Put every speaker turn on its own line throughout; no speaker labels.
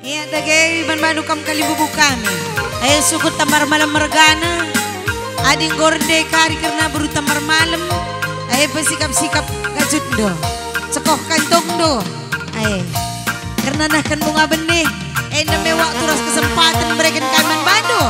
Iya tagay banbanu kam kalibubu kami. Ayo sukut tamar malam mergana. Ading gorde kari karena buru tamar malam. Ayo bersikap-sikap kajut do. Cekoh kantong do. Ayo. Karena nah kan bunga benih. Name waktu ras kesempatan berikan kaman bandu.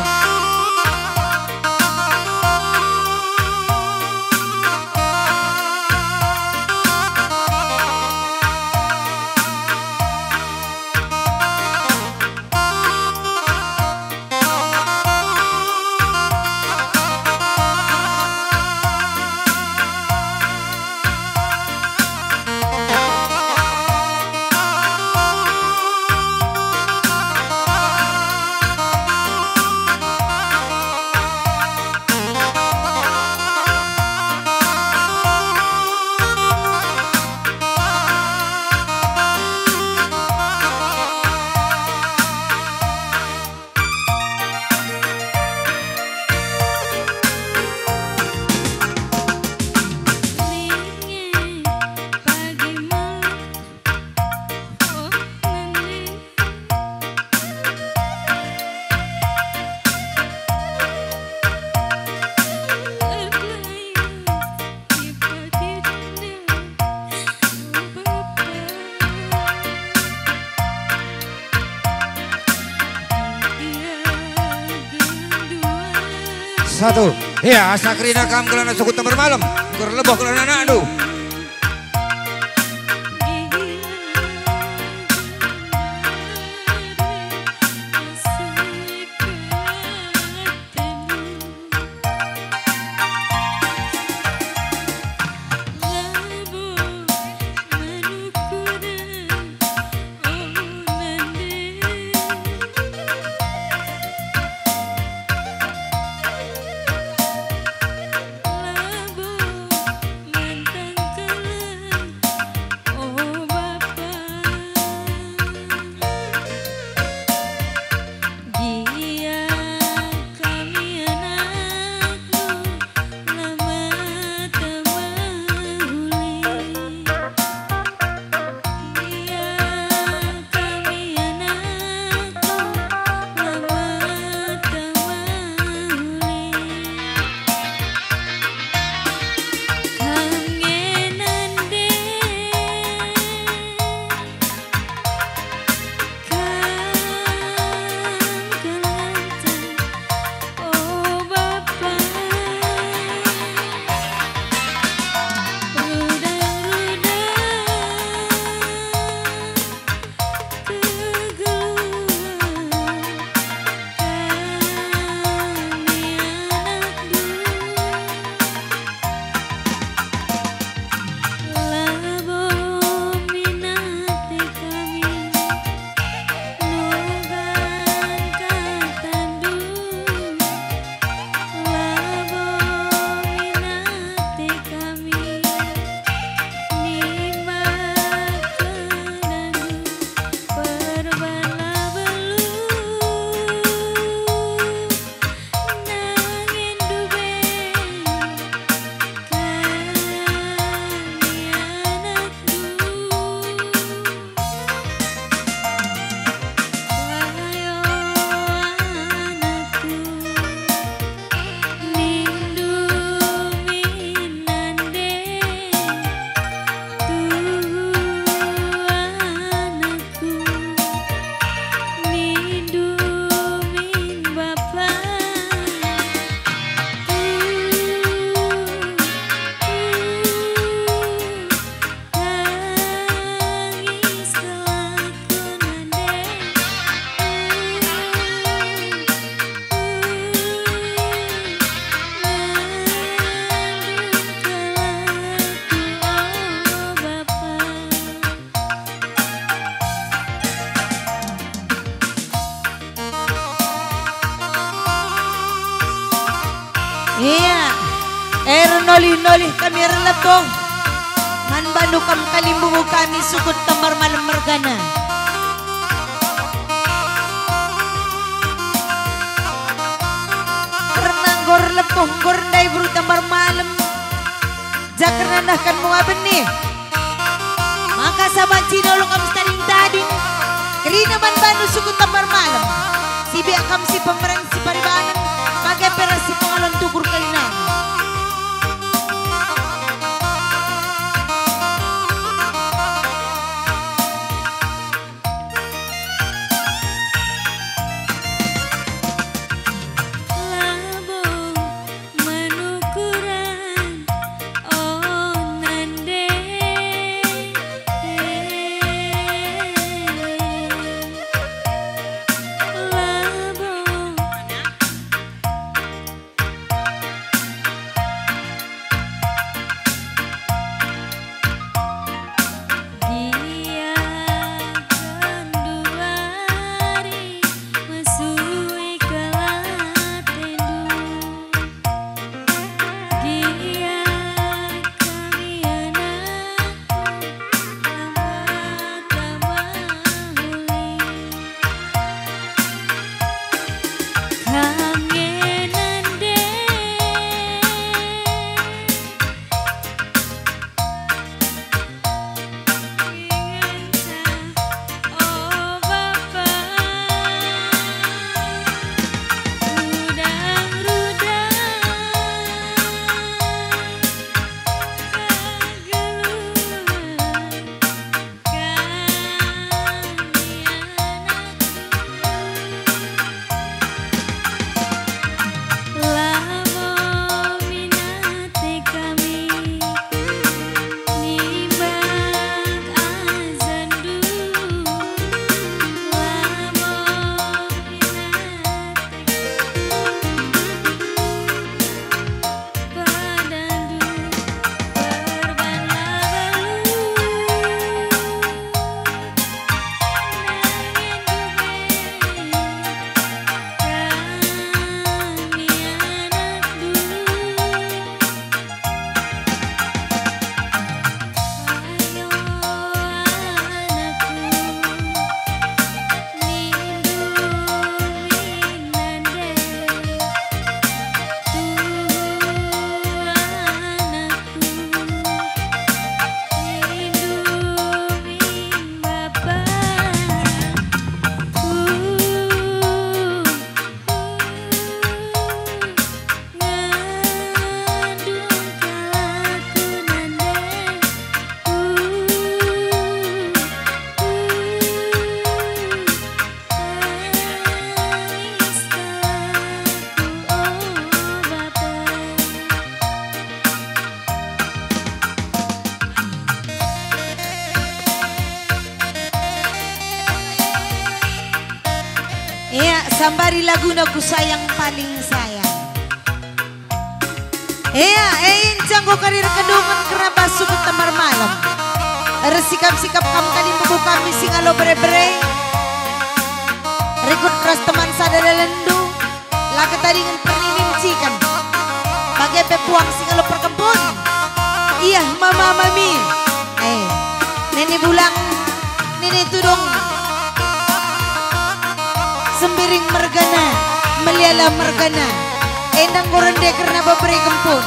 Satu, ya sakrina kam kelana suku tembar malam, kerlebah kelana nadu.
Iya, noli kami relebong. Man bandu kam kalimbubu kami sukut tamar malam mergana. Renang gor lepoh gor ndai buru tamar malam. Jakar nanahkan bunga benih. Maka saban cinolong kam staring tading. Kerina man banu suku tamar malam. Si biakam si pemerang si paribanan. Pakai peras si pengalon tukur kalinan. Iya, sambari lagu ku sayang paling sayang. Iya, janggo karir kedungan keraba suku tamar malam. Resikap-sikap kamu kali membuka misi ngalo bre-bre. Rekod keras teman sadada lendu. Laka taringan pernincikan. Bagai pepuang singalo perkempun. Iya, mama mami. Nenek bulang, nenek tudung. Sembiring mergana, meliala mergana. Endang gorende karena baberi kempun.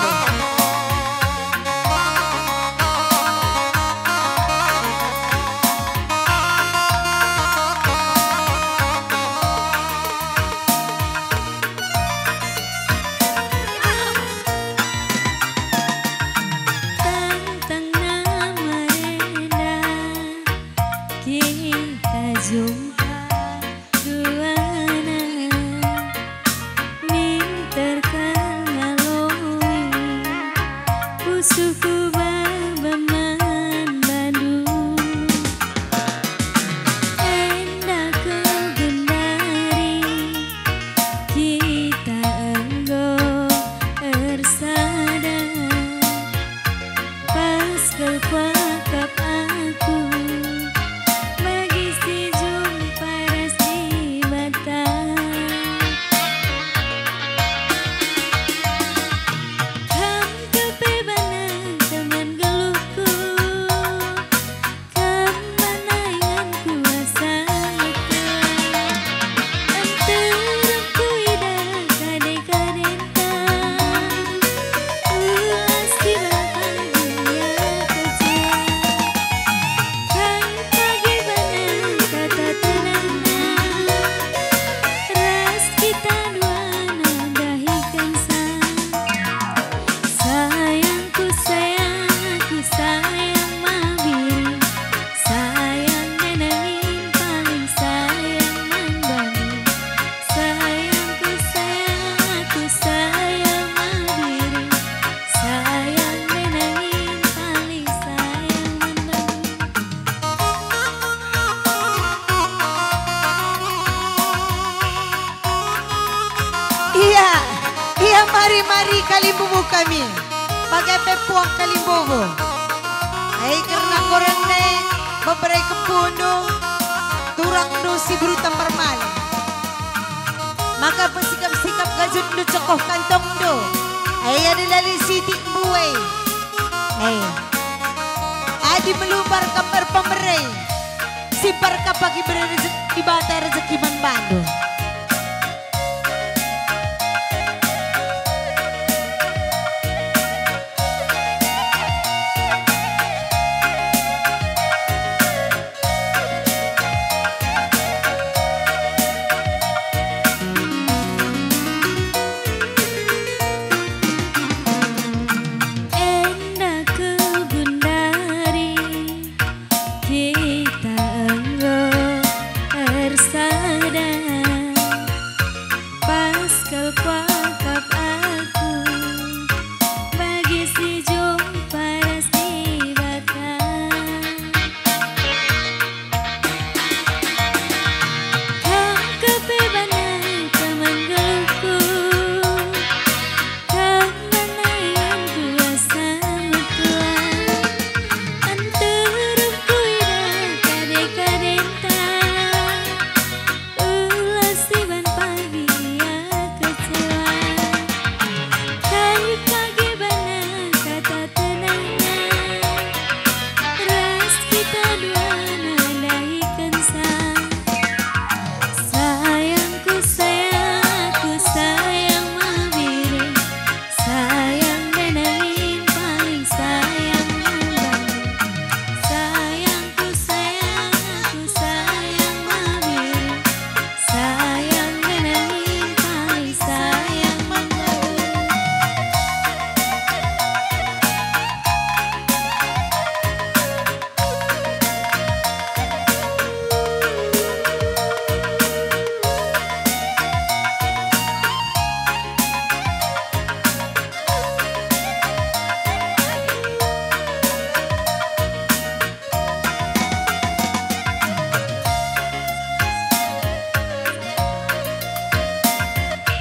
Tantang nama reda, kita jumpa duana, minterkan ngaloi, pusuku babaman Bandung, endah kau gendari, kita enggo ersada, pas kelpakap aku, bagi si jumpa rasi batang. Kam kepebana teman geluhku, kam manayan kuasa itu, antarku ida kade-kadenta, ulas di bahagia kecil.
kalimbubu kami. Pakai pepuang kalimbubu. Karena korang naik beberai kepuno. Turang do si brutam bermalam. Maka pesikap-sikap gajut do cokoh kantong do. Ada lali sidik buai. Adi melubar kamar pemerai. Simpar kapagi berrezeki bata rezeki man bando.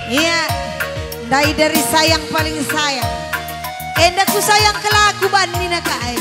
Iya, dari sayang paling sayang. Endaku sayang kelaku bani nakai.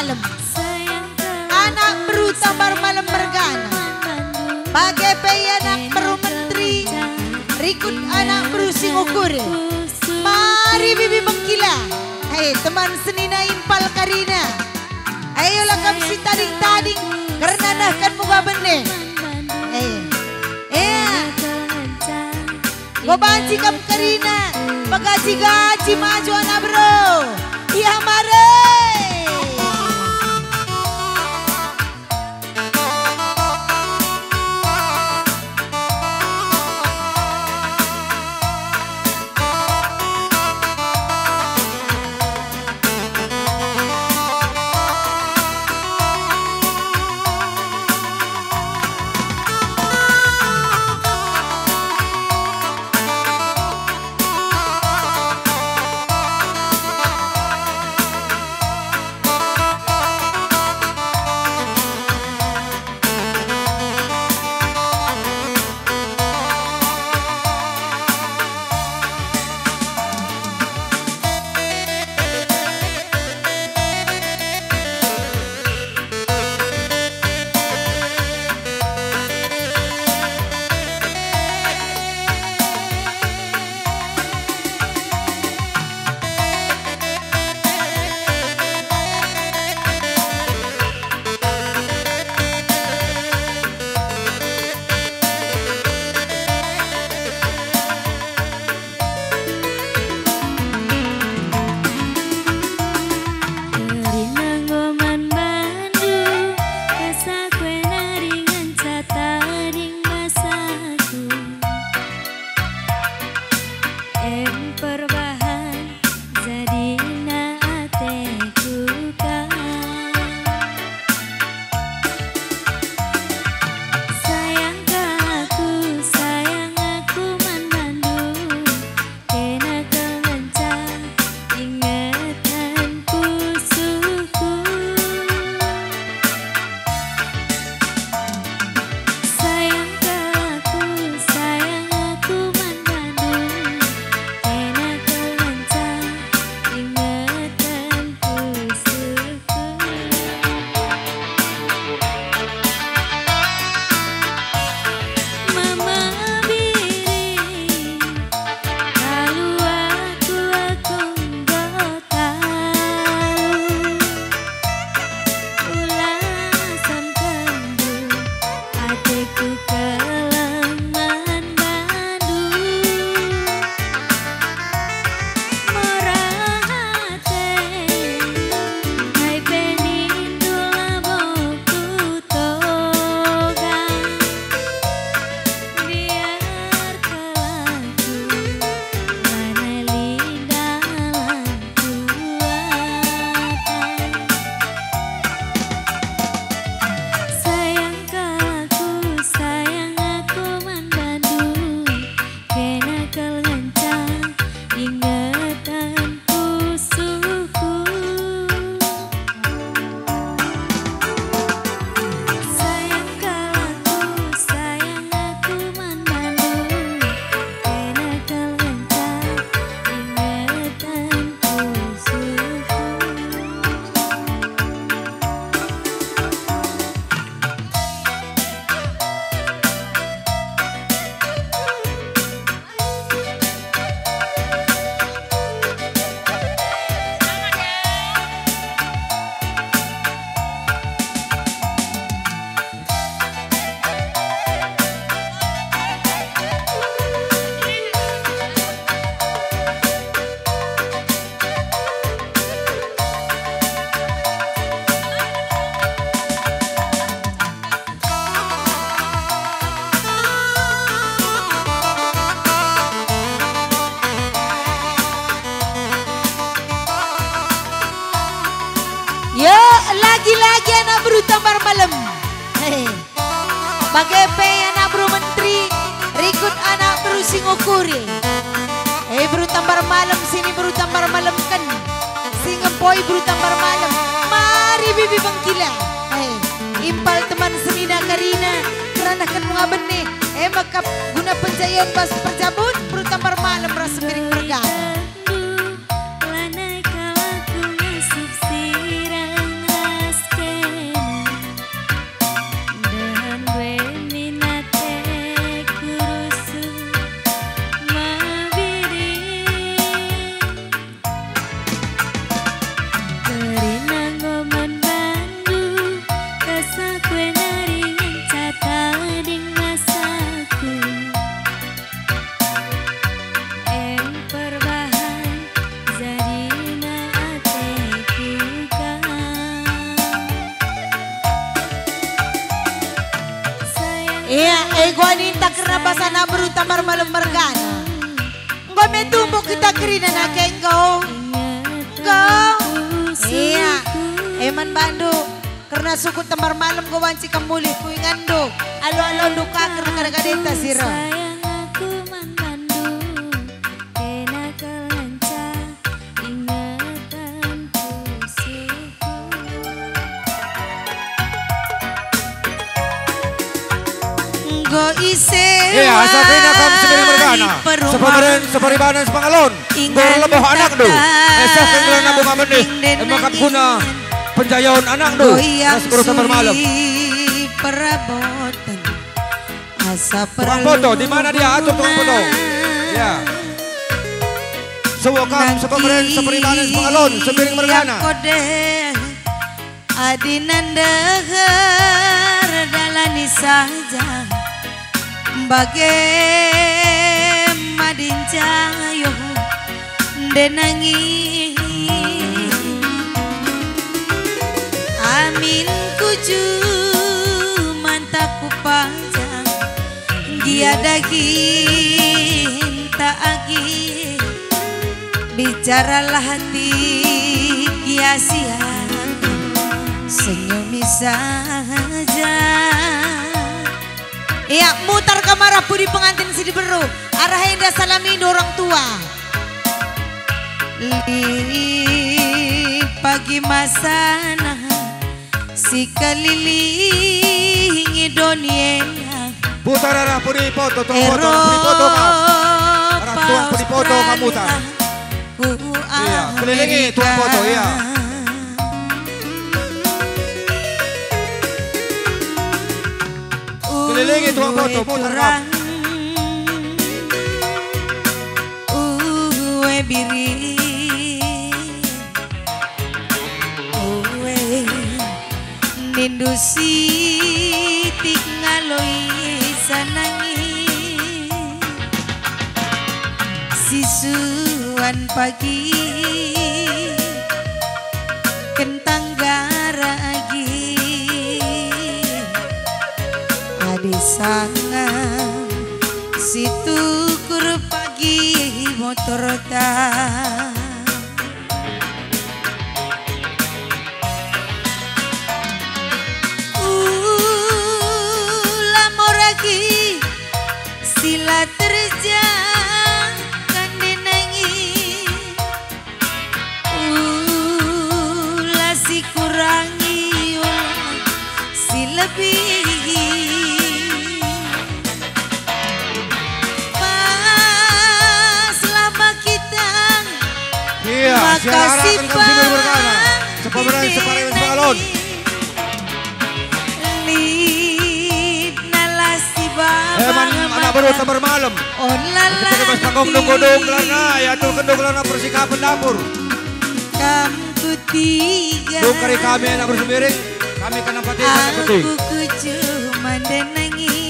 malam. Anak beru tambar malam mergana. Bagai pei anak beru menteri. Rikut anak beru singukure. Mari bibi mengkila. Hei teman senina impal karina. Ayolah kami si tading-tading. Karena nahkan muka benih. Gobanci kam karina. Pagaji-gaji maju anak bro. Iya mare. Lagi-lagi anak bro tambar malam. Bagai pe anak bro menteri, rikut anak bro singokuri. Bro tambar malam sini bro tambar malam kan. Singempoi bro tambar malam. Mari bibi bangkila. Impal teman senina karina, kerana kan bunga benih. Makap guna penjayan pas perjabut, bro tambar malam rasa piring bergana. Iya, gua ninta karena basana beruta malam mergana. Gua metumbuk kita kerina na kenggo. Go. Iya, eman bandu. Karena suku temar malam gua wanci kemulih kuingando. Alo-alo duka karena kadang-kadang sira.
Sayang aku mantandu, kenakalan ingatanku suku.
Go ise.
Iya, sakrina kam sebenarnya mergana. Separibanan sepangalon. Gor leboh anak do. Sakrina na bunga menih. Makap guna penjayaon anak do. Naskuru temar malam.
Perabotan asa
Tukang foto, di mana dia? Atur tukang foto. Ya. Sewakam separibanan sepangalon. Sembiring mergana.
Kode adinandahar dalani saja bagai madincayo denangi amin kuju mantaku panjang dia daging tak agi bicaralah hati sia-sia senyumi saja. Iya, mutar kamar aku di pengantin si diberu. Arah hendak salamin orang tua. Li pagi masana si keliling doniela.
Putar arah puri foto, tuang foto, puri foto kau. Arah tuang puri foto kamu mutar. Iya, kelilingi tuang foto, iya. Kelilingi tuang foto, mutar kau.
Uwe biri Uwe Nindu sitik ngaloi sanangi Sisuan pagi Kentang garagi Adi sangat situ kur pagi motor tak lamoragi sila terjang kan denangi la si kurangi si lebih
Iya, makasih Pak. Separibanan sepangalon.
Lid nalasi baba.
Anak baru temar malam.
Oh lala.
Kita pas panggung dong lana, ya tuh kendong lana persikapan dapur.
Kamu tiga.
Dong kari kami anak bersembiring, kami kan nampak anak putih.
Aku cuma denangi.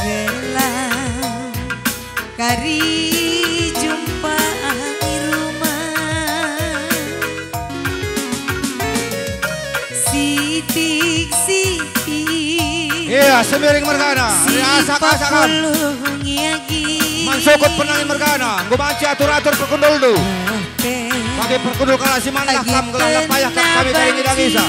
Gelang kari.
Iya, semiring mergana. Asak-asakan. Mansukut penangin mergana. Gumanci atur-atur perkundul du. Pakai perkundul kalah si manah kam gelang payah kami kari ngidang isa.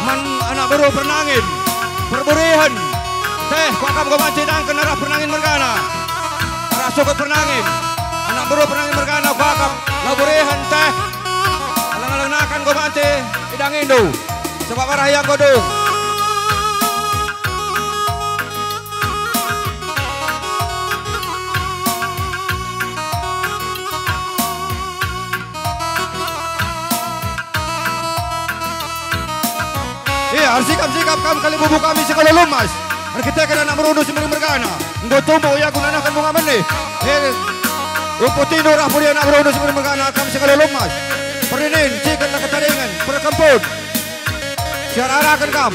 Man anak baru pernangin. Perburihan. Teh, pakam gumanci dan kenarah pernangin mergana. Sukut pernangin. Anak baru pernangin mergana bakap laburehan teh alang-alang nakan ko mati idang indo sebab arahayang ko dong iya harus sikap-sikap kami kali bubuk kami sekali lumas kita kena nak merundus sembari mergana nggo tumbo ya guna nakan bunga meneh Uputino rah puli anak berundus sembari mergana kami sekali lumas perinin cikan nak ketalingan perkempun siar arahkan kam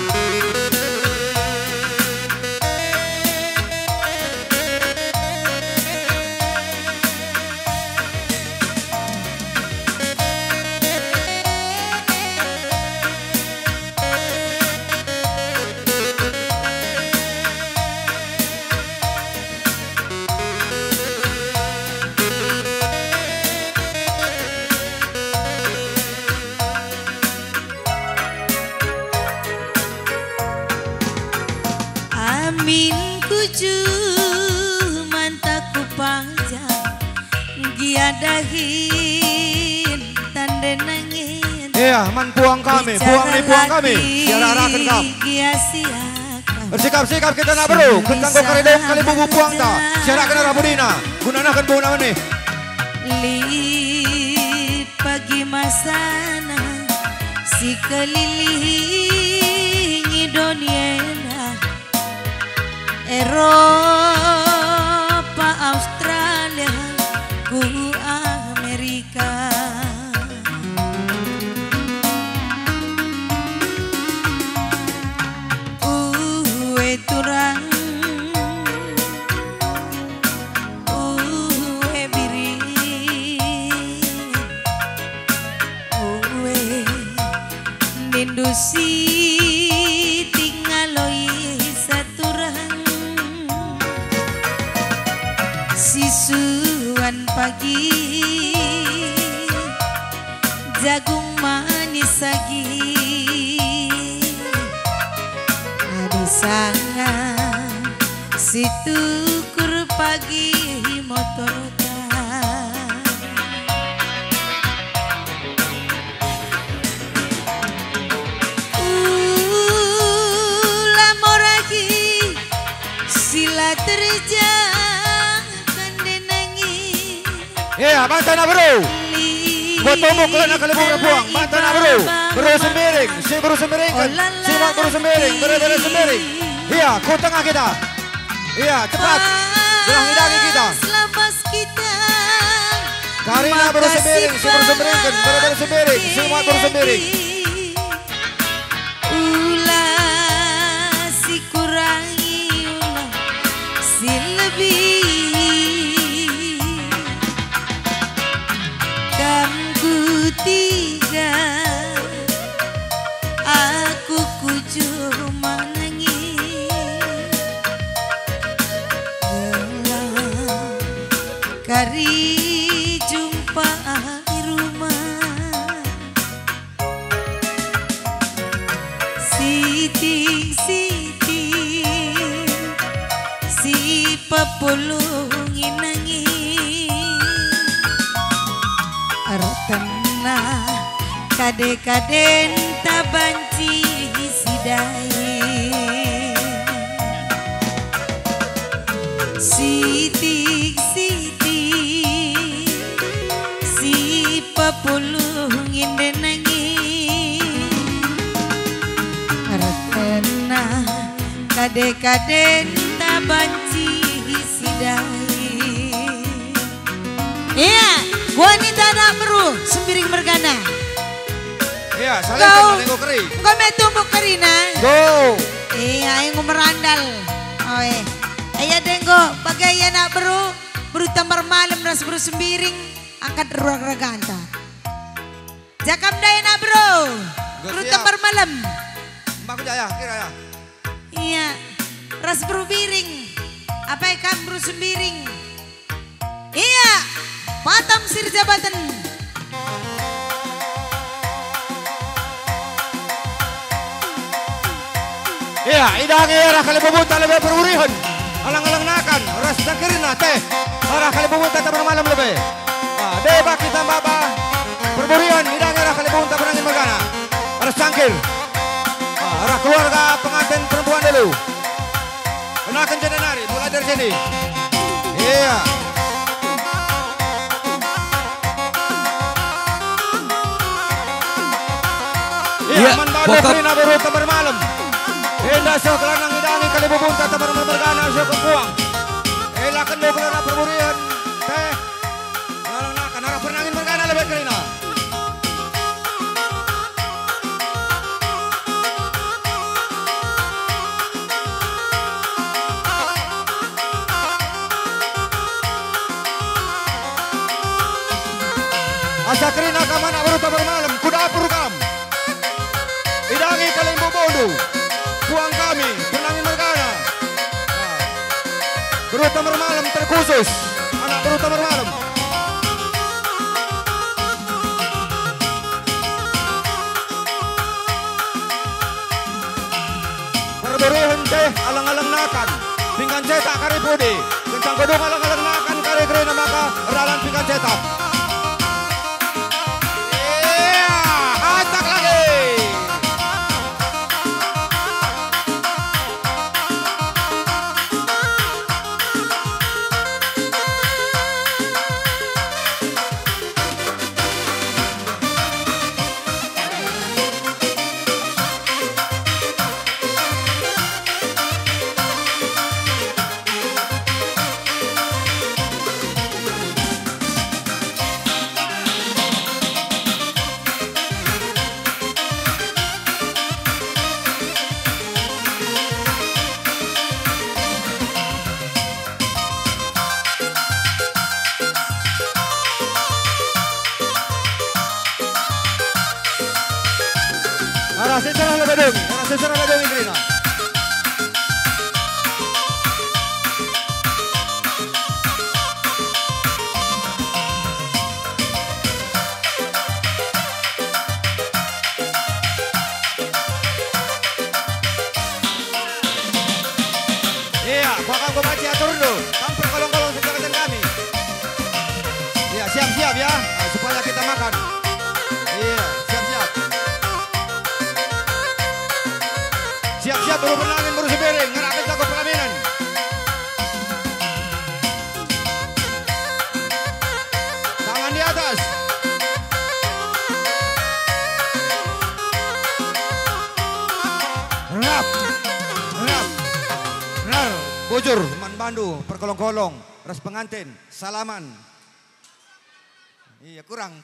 giadahin tanda nangin.
Iya, man puang kami, puang kami. Siara-arakan kam. Bersikap-sikap kita nak bro. Kentang ko karidong kali bubu puang ta. Siarakan arah budina. Gunanakan bubu nama ni.
Lit pagi masana si keliling Doniela Eropa Australia ku Amerika turang biri nindusi tingaloi saturang sisuan pagi jagung manis lagi ada sangat situ kur pagi motor sila terjang kandenangi.
Iya, bantana bro. Buat tomok kelana kali buang buang. Bantana bro. Bro sembiring, si bro sembiring kan. Si mak bro sembiring, bere sembiring. Iya, ku tengah kita. Iya, cepat. Belah hidangi kita.
Selapas kita.
Karina bro sembiring, si bro sembiring kan. Bere sembiring, si mak bro sembiring.
Ulah si kurangi ulah si lebih kamku tiga aku kuju menangis kari jumpa di rumah Siti si pepulungin nangis artana kade-kaden tabanci sidai Siti si pepulungin nangis artana kade-kaden tabanci sidai. Iya, gua nih tak meru sembiring mergana.
Iya, saling kan keri.
Kau metumbuk kerina.
Go.
Iya, yang merandal. Oh iya denggo, bagai anak beru tamar malam ras beru sembiring, angkat ruang raganta. Jakam daya nak bro, beru tamar malam.
Mbak jaya, kira ya.
Iya, ras beru biring. Apa ikan beru sembiring? Iya, patam sir jabatan.
Iya, idangi arah kali bubuta lebih perurihan. Alang-alang nakan, ras sakirin na teh. Arah kali bubuta tabar malam lebih. Deba kita baba. Perburian, idangi arah kali bubuta berangin magana. Arah sangkir. Arah keluarga pengantin perempuan dulu. Kenakan jenenari, mulai dari sini. Iya. Iya, manbado prina baru tabar malam. Indah siya kelanang idangi kali bubunta tabar mabargana siya kukuang. Elakan mo kelana perburian. Teh. Ngalang nakan, harap pernangin margana lebih kerina. Asa kerina kamana baru tabar malam, kuda purukam. Idangi kalimbo bondo, puang kami, penangin margana. Baru tabar malam terkhusus, anak baru tabar malam. Perburihan teh alang-alang nakan, pinggan cetak kari pudi, kencang kodong alang-alang nakan kari kerina maka ralan pinggan cetak. seserah lebedong. Era seserah lebedong Indrina. Iya, kuakam komaci atur dulu. Tampil kolong-kolong sejalan kami. Iya, siap-siap ya, supaya kita makan. Iya, siap-siap. Siap-siap baru penangin, baru sebereng. Ngerapin takut pelaminan. Tangan di atas. Rap. Rap. Rar. Bujur, man bandu, perkolong-kolong. Ras pengantin, salaman. Iya, kurang.